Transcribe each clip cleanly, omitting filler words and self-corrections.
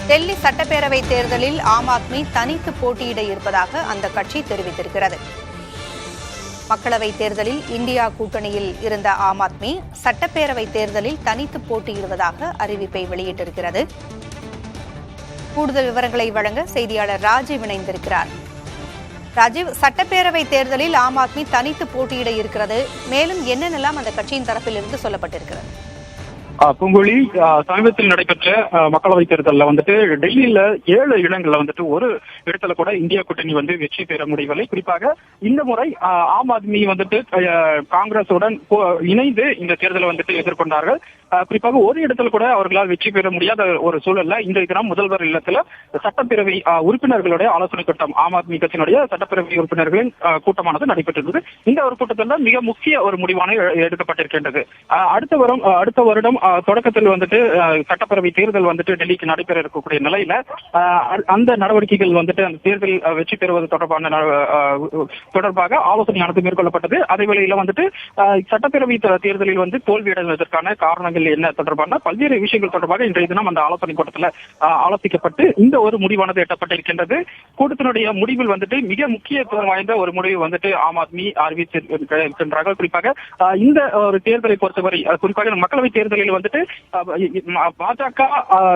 டெல்லி சட்டப்பேரவை தேர்தலில் ஆம் ஆத்மி தனித்து போட்டியிட இருப்பதாக அந்த கட்சி தெரிவித்திருக்கிறது. மக்களவைத் தேர்தலில் இந்தியா கூட்டணியில் இருந்த ஆம் ஆத்மி சட்டப்பேரவை தேர்தலில் தனித்து போட்டியிடுவதாக அறிவிப்பை வெளியிட்டிருக்கிறது. கூடுதல் விவரங்களை வழங்க செய்தியாளர் ராஜீவ் இணைந்திருக்கிறார். ராஜீவ், சட்டப்பேரவை தேர்தலில் ஆம் ஆத்மி தனித்து போட்டியிட இருக்கிறது. மேலும் என்னென்னலாம் அந்த கட்சியின் தரப்பிலிருந்து சொல்லப்பட்டிருக்கிறது? பூங்குழி, சமீபத்தில் நடைபெற்ற மக்களவைத் தேர்தலில் வந்துட்டு டெல்லியில 7 இடங்கள்ல வந்துட்டு ஒரு இடத்துல கூட இந்தியா கூட்டணி வெற்றி பெற முடியவில்லை. குறிப்பாக இந்த முறை ஆம் ஆத்மி காங்கிரசுடன் இணைந்து இந்த தேர்தலை எதிர்கொண்டார்கள். குறிப்பாக ஒரு இடத்துல கூட அவர்களால் வெற்றி பெற முடியாத ஒரு சூழல்ல இன்றைய தினம் முதல்வர் இல்லத்துல சட்டப்பேரவை உறுப்பினர்களுடைய ஆலோசனை கூட்டம், ஆம் ஆத்மி கட்சியினுடைய சட்டப்பேரவை உறுப்பினர்களின் கூட்டமானது நடைபெற்றிருந்தது. இந்த ஒரு கூட்டத்தில் மிக முக்கிய ஒரு முடிவான எடுக்கப்பட்டிருக்கின்றது. அடுத்த வருடம் தொடக்கத்தில் சட்டப்பேரவை தேர்தல் டெல்லிக்கு நடைபெற இருக்கக்கூடிய நிலையில அந்த நடவடிக்கைகள் அந்த தேர்தல் வெற்றி பெறுவது தொடர்பாக ஆலோசனையானது மேற்கொள்ளப்பட்டது. அதே வேளையில சட்டப்பேரவை தேர்தலில் தோல்வியடைவதற்கான காரணங்கள் என்ன தொடர்பான பல்வேறு விஷயங்கள் தொடர்பாக இன்றைய தினம் அந்த ஆலோசனை கூட்டத்தில் ஆலோசிக்கப்பட்டு இந்த ஒரு முடிவானது எட்டப்பட்டிருக்கின்றது. கூட்டத்தினுடைய முடிவில் மிக முக்கியத்துவம் வாய்ந்த ஒரு முடிவு ஆம் ஆத்மி அறிவித்திருக்கின்றார்கள். குறிப்பாக இந்த ஒரு தேர்தலை பொறுத்தவரை, குறிப்பாக மக்களவை தேர்தலில் பாஜக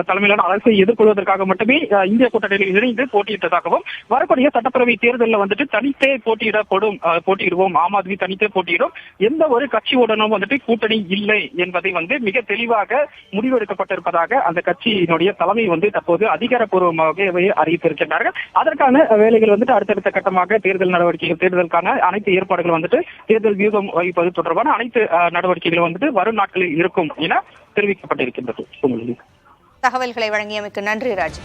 தலைமையிலான அரசை எதிர்கொள்வதற்காக மட்டுமே இந்திய கூட்டணியில் இணைந்து போட்டியிட்டதாகவும், வரக்கூடிய சட்டப்பேரவை தேர்தலில் தனித்தே போட்டியிடுவோம், ஆம் ஆத்மி தனித்தே போட்டியிடும், எந்த ஒரு கட்சியுடனும் கூட்டணி இல்லை என்பதை மிக தெளிவாக முடிவெடுக்கப்பட்டிருப்பதாக அந்த கட்சியினுடைய தலைமை தற்போது அதிகாரப்பூர்வமாக அறிவித்திருக்கின்றார்கள். அதற்கான வேலைகள் அடுத்தடுத்த கட்டமாக தேர்தல் நடவடிக்கைகள், தேர்தலுக்கான அனைத்து ஏற்பாடுகள் தேர்தல் வியூகம் வகிப்பது தொடர்பான அனைத்து நடவடிக்கைகள் வரும் நாட்களில் இருக்கும் என தெரிவிக்கப்பட்டிருக்கின்றது. தகவல்களை வழங்கியமைக்கு நன்றி ராஜ்.